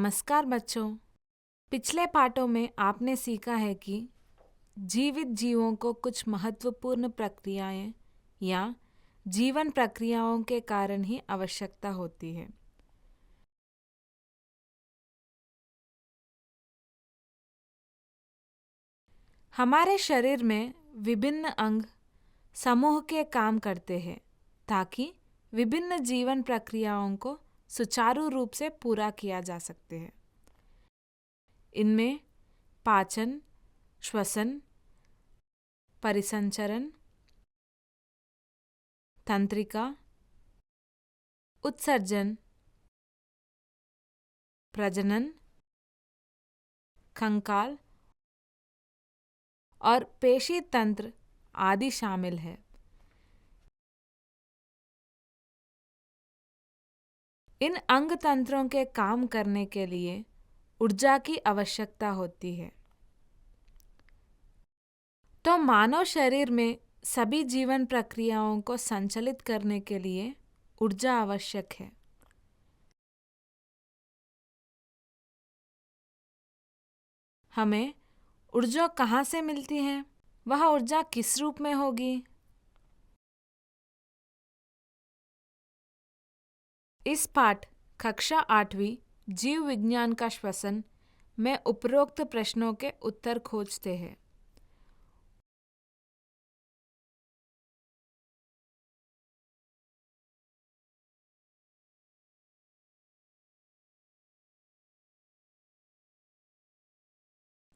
नमस्कार बच्चों। पिछले पाठों में आपने सीखा है कि जीवित जीवों को कुछ महत्वपूर्ण प्रक्रियाएं या जीवन प्रक्रियाओं के कारण ही आवश्यकता होती है। हमारे शरीर में विभिन्न अंग समूह के काम करते हैं ताकि विभिन्न जीवन प्रक्रियाओं को सुचारू रूप से पूरा किया जा सकते हैं। इनमें पाचन, श्वसन, परिसंचरण, तंत्रिका, उत्सर्जन, प्रजनन, कंकाल और पेशी तंत्र आदि शामिल है। इन अंग तंत्रों के काम करने के लिए ऊर्जा की आवश्यकता होती है। तो मानव शरीर में सभी जीवन प्रक्रियाओं को संचालित करने के लिए ऊर्जा आवश्यक है। हमें ऊर्जा कहाँ से मिलती है? वह ऊर्जा किस रूप में होगी? इस पाठ कक्षा 8वीं जीव विज्ञान का श्वसन में उपरोक्त प्रश्नों के उत्तर खोजते हैं।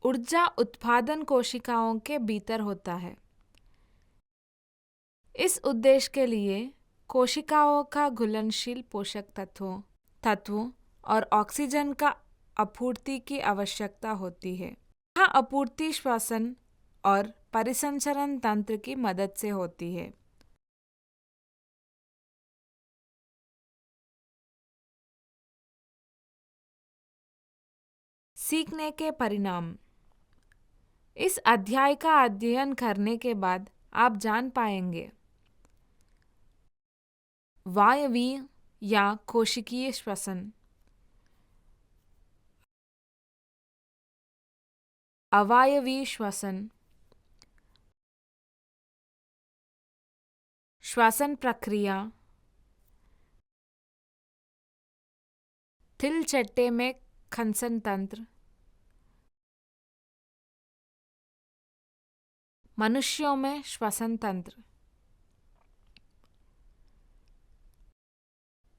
ऊर्जा उत्पादन कोशिकाओं के भीतर होता है। इस उद्देश्य के लिए कोशिकाओं का घुलनशील पोषक तत्वों और ऑक्सीजन का आपूर्ति की आवश्यकता होती है। यह आपूर्ति श्वसन और परिसंचरण तंत्र की मदद से होती है। सीखने के परिणाम। इस अध्याय का अध्ययन करने के बाद आप जान पाएंगे वायवीय या कोशिकीय श्वसन, अवायवीय श्वसन, श्वसन प्रक्रिया, तिलचट्टे में खंसन तंत्र, मनुष्यों में श्वसन तंत्र।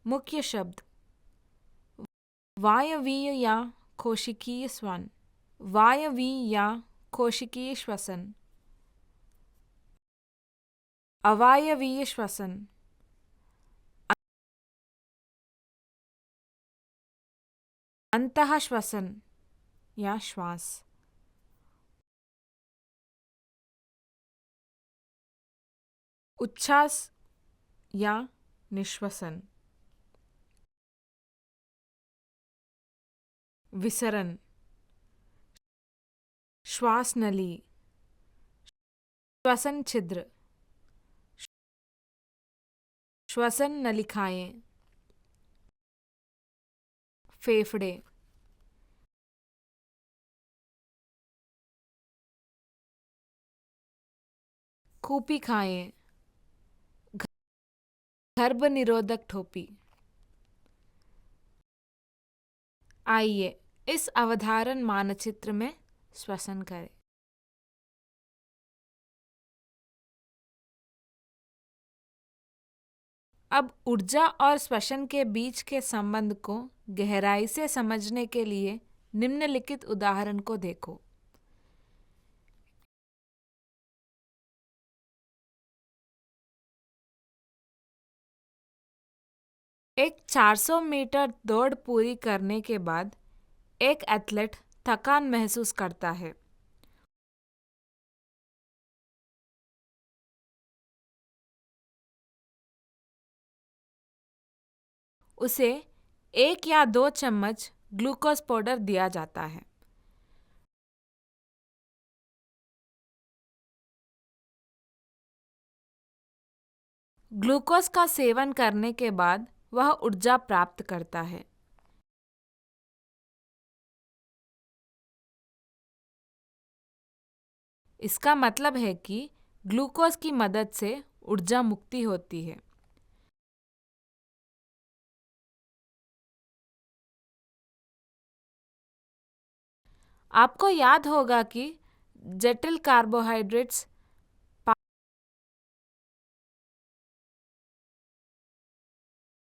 मुख्य शब्द वायवीय या कोशिकीय श्वसन, वायवीय या कोशिकीय श्वसन, अवायवीय श्वसन, अंतः श्वसन या श्वास, उच्छ्वास या निश्वसन, विसरण, श्वास नली, श्वसन छिद्र, श्वसन नलिकाएं, फेफड़े, कूपिकाएं, गर्भनिरोधक ठोपी। आइए इस अवधारण मानचित्र में श्वसन करें। अब ऊर्जा और श्वसन के बीच के संबंध को गहराई से समझने के लिए निम्नलिखित उदाहरण को देखो। एक 400 मीटर दौड़ पूरी करने के बाद एक एथलीट थकान महसूस करता है। उसे 1 या 2 चम्मच ग्लूकोज पाउडर दिया जाता है। ग्लूकोज का सेवन करने के बाद वह ऊर्जा प्राप्त करता है। इसका मतलब है कि ग्लूकोज की मदद से ऊर्जा मुक्ति होती है। आपको याद होगा कि जटिल कार्बोहाइड्रेट्स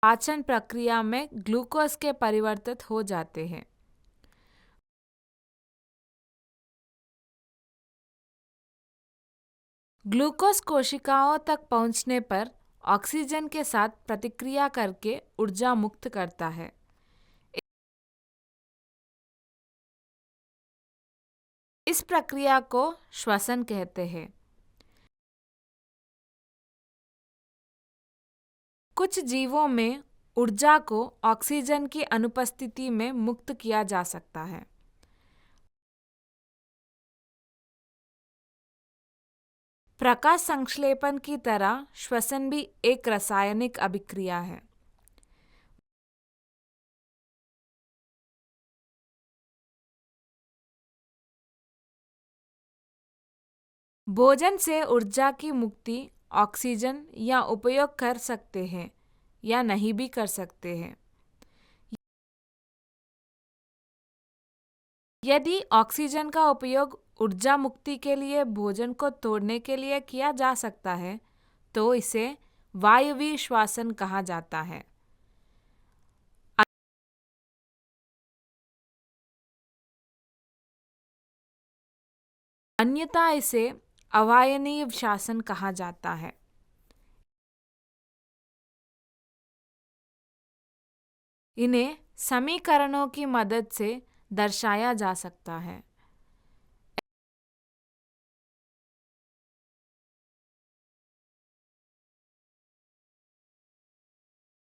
पाचन प्रक्रिया में ग्लूकोज के परिवर्तित हो जाते हैं। ग्लूकोज कोशिकाओं तक पहुंचने पर ऑक्सीजन के साथ प्रतिक्रिया करके ऊर्जा मुक्त करता है। इस प्रक्रिया को श्वसन कहते हैं। कुछ जीवों में ऊर्जा को ऑक्सीजन की अनुपस्थिति में मुक्त किया जा सकता है। प्रकाश संश्लेषण की तरह श्वसन भी एक रासायनिक अभिक्रिया है। भोजन से ऊर्जा की मुक्ति ऑक्सीजन या उपयोग कर सकते हैं या नहीं भी कर सकते हैं। यदि ऑक्सीजन का उपयोग ऊर्जा मुक्ति के लिए भोजन को तोड़ने के लिए किया जा सकता है तो इसे वायवीय श्वसन कहा जाता है। अन्यथा इसे अवायवीय श्वसन कहा जाता है। इन्हें समीकरणों की मदद से दर्शाया जा सकता है।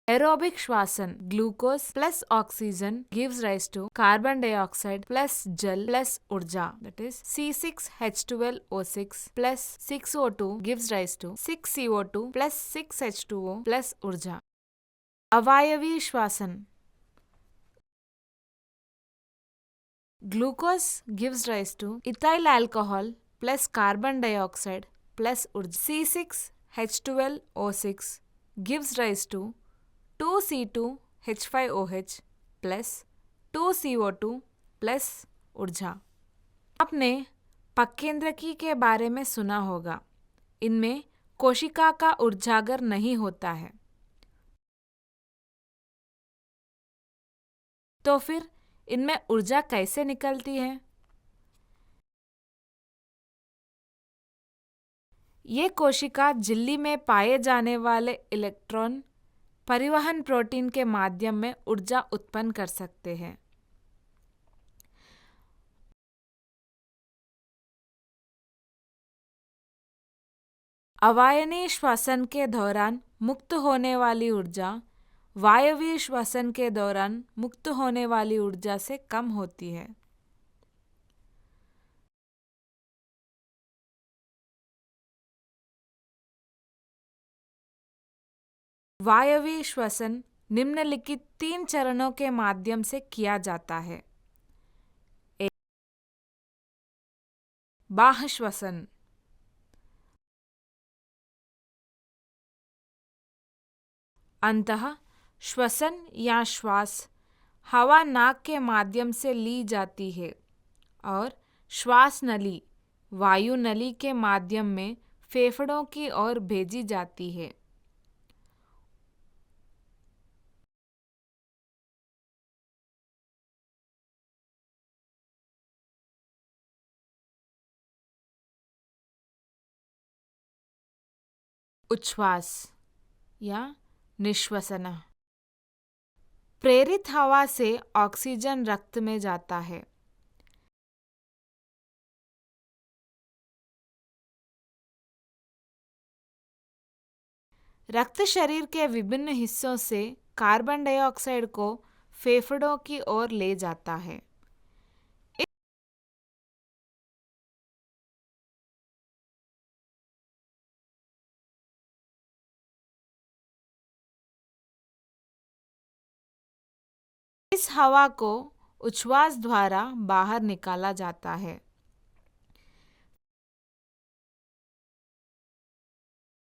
एरोबिक श्वसन glucose plus oxygen gives rise to carbon dioxide plus जल plus ऊर्जा, that is C6H12O6 plus 6O2 gives rise to 6CO2 plus 6H2O plus ऊर्जा। अवायवीय श्वसन glucose gives rise to ethyl alcohol plus carbon dioxide plus ऊर्जा। C6H12O6 gives rise to 2C2H5OH plus 2CO2 plus ऊर्जा। आपने पक्केंद्रकी के बारे में सुना होगा। इनमें कोशिका का ऊर्जागर नहीं होता है। तो फिर इनमें ऊर्जा कैसे निकलती है? ये कोशिका झिल्ली में पाए जाने वाले इलेक्ट्रॉन परिवहन प्रोटीन के माध्यम में ऊर्जा उत्पन्न कर सकते हैं। अवायवीय श्वसन के दौरान मुक्त होने वाली ऊर्जा वायवीय श्वसन के दौरान मुक्त होने वाली ऊर्जा से कम होती है। वायवीय श्वसन निम्नलिखित 3 चरणों के माध्यम से किया जाता है। बाह्य श्वसन अंतः श्वसन या श्वास हवा नाक के माध्यम से ली जाती है और श्वास नली वायु नली के माध्यम में फेफड़ों की ओर भेजी जाती है। उच्छ्वास या निश्वसन प्रेरित हवा से ऑक्सीजन रक्त में जाता है। रक्त शरीर के विभिन्न हिस्सों से कार्बन डाइऑक्साइड को फेफड़ों की ओर ले जाता है। इस हवा को उच्छ्वास द्वारा बाहर निकाला जाता है।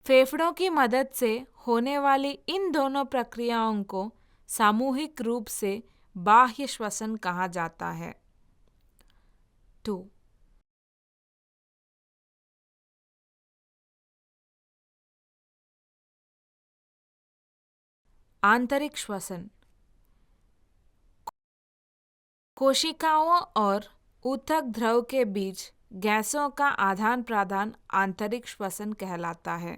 फेफड़ों की मदद से होने वाली इन दोनों प्रक्रियाओं को सामूहिक रूप से बाह्य श्वसन कहा जाता है। 2. आंतरिक श्वसन। कोशिकाओं और ऊतक द्रव के बीच गैसों का आदान प्रदान आंतरिक श्वसन कहलाता है।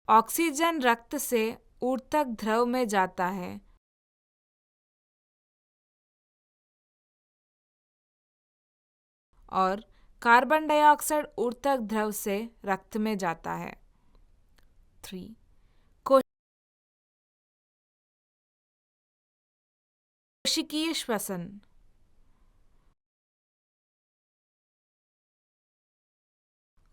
ऑक्सीजन रक्त से ऊतक द्रव में जाता है और कार्बन डाइऑक्साइड ऊतक द्रव से रक्त में जाता है। 3. कोशिकीय श्वसन।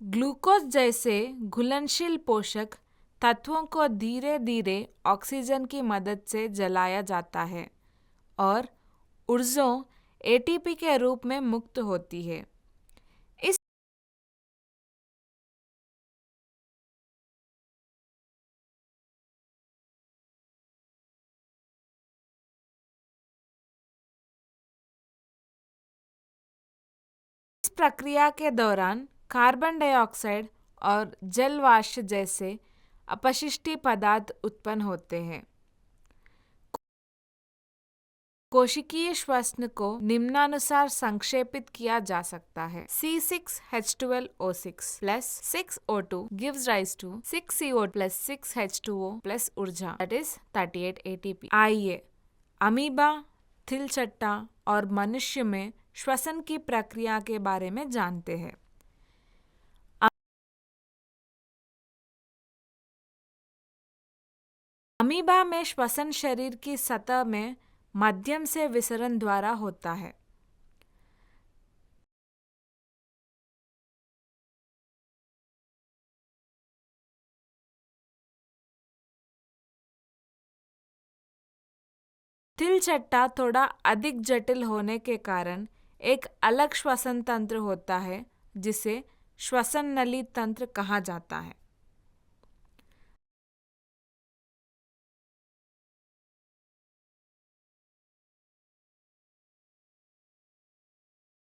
ग्लूकोज जैसे घुलनशील पोषक तत्वों को धीरे धीरे ऑक्सीजन की मदद से जलाया जाता है और ऊर्जा एटीपी के रूप में मुक्त होती है। इस प्रक्रिया के दौरान कार्बन डाइऑक्साइड और जल वाष्प जैसे अपशिष्ट पदार्थ उत्पन्न होते हैं। कोशिकीय श्वसन को निम्नानुसार संक्षेपित किया जा सकता है। C6H12O6 plus 6O2 gives rise to 6CO plus 6H2O plus ऊर्जा that is 38 ATP। आइए अमीबा, तिलचट्टा और मनुष्य में श्वसन की प्रक्रिया के बारे में जानते हैं। अमीबा में श्वसन शरीर की सतह में माध्यम से विसरण द्वारा होता है। तिलचट्टा थोड़ा अधिक जटिल होने के कारण एक अलग श्वसन तंत्र होता है जिसे श्वसन नली तंत्र कहा जाता है।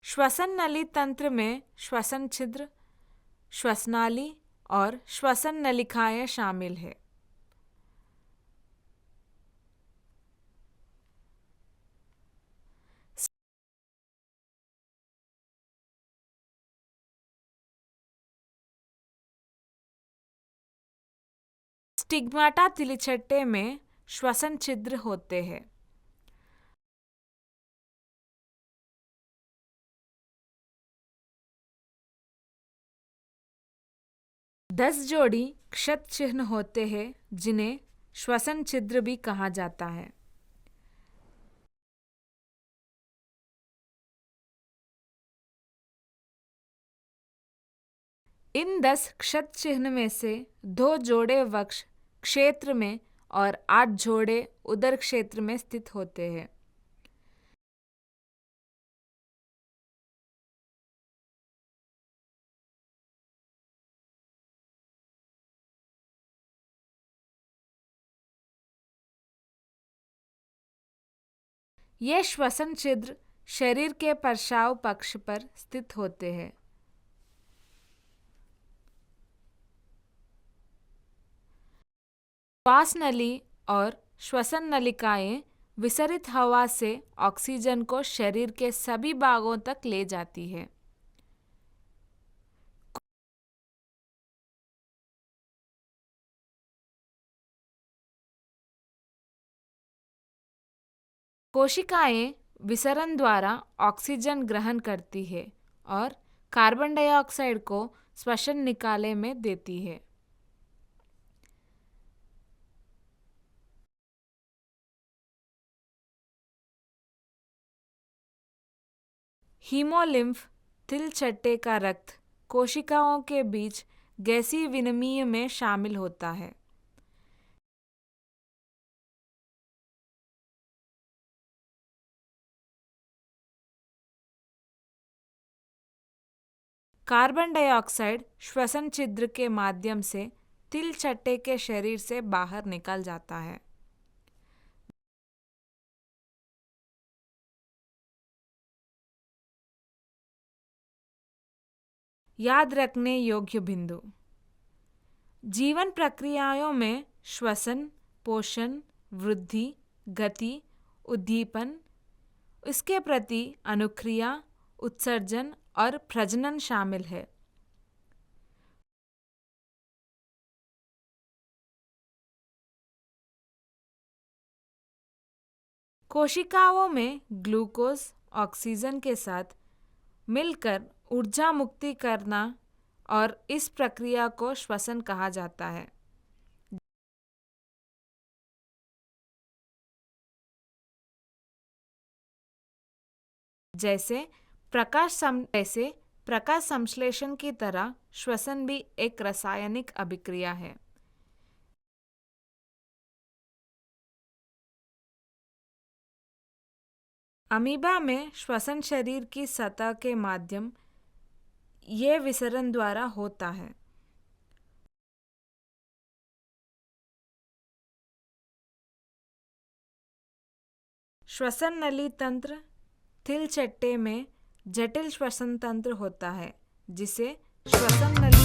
श्वसन नली तंत्र में श्वसन छिद्र, श्वसनाली और श्वसन नलिकाएं शामिल है। स्टिग्माटा तिलचट्टे में श्वसन छिद्र होते हैं। दस जोड़ी क्षत चिह्न होते हैं जिन्हें श्वसन छिद्र भी कहा जाता है। इन 10 क्षत चिह्न में से 2 जोड़े वक्ष क्षेत्र में और 8 जोड़े उदर क्षेत्र में स्थित होते हैं। ये श्वसन छिद्र शरीर के पार्श्व पक्ष पर स्थित होते हैं। श्वास नली और श्वसन नलिकाएं विसरित हवा से ऑक्सीजन को शरीर के सभी भागों तक ले जाती है। कोशिकाएं विसरण द्वारा ऑक्सीजन ग्रहण करती है और कार्बन डाइऑक्साइड को श्वसन निकाले में देती है। हीमोलिम्फ तिलचट्टे का रक्त कोशिकाओं के बीच गैसीय विनिमय में शामिल होता है। कार्बन डाइऑक्साइड श्वसन छिद्र के माध्यम से तिल चट्टे के शरीर से बाहर निकल जाता है। याद रखने योग्य बिंदु। जीवन प्रक्रियाओं में श्वसन, पोषण, वृद्धि, गति, उद्दीपन, इसके प्रति अनुक्रिया, उत्सर्जन और प्रजनन शामिल है। कोशिकाओं में ग्लूकोज ऑक्सीजन के साथ मिलकर ऊर्जा मुक्ति करना और इस प्रक्रिया को श्वसन कहा जाता है। जैसे प्रकाश संश्लेषण की तरह श्वसन भी एक रासायनिक अभिक्रिया है। अमीबा में श्वसन शरीर की सतह के माध्यम ये विसरण द्वारा होता है। श्वसन नली तंत्र तिल चट्टे में जटिल श्वसन तंत्र होता है, जिसे श्वसन नली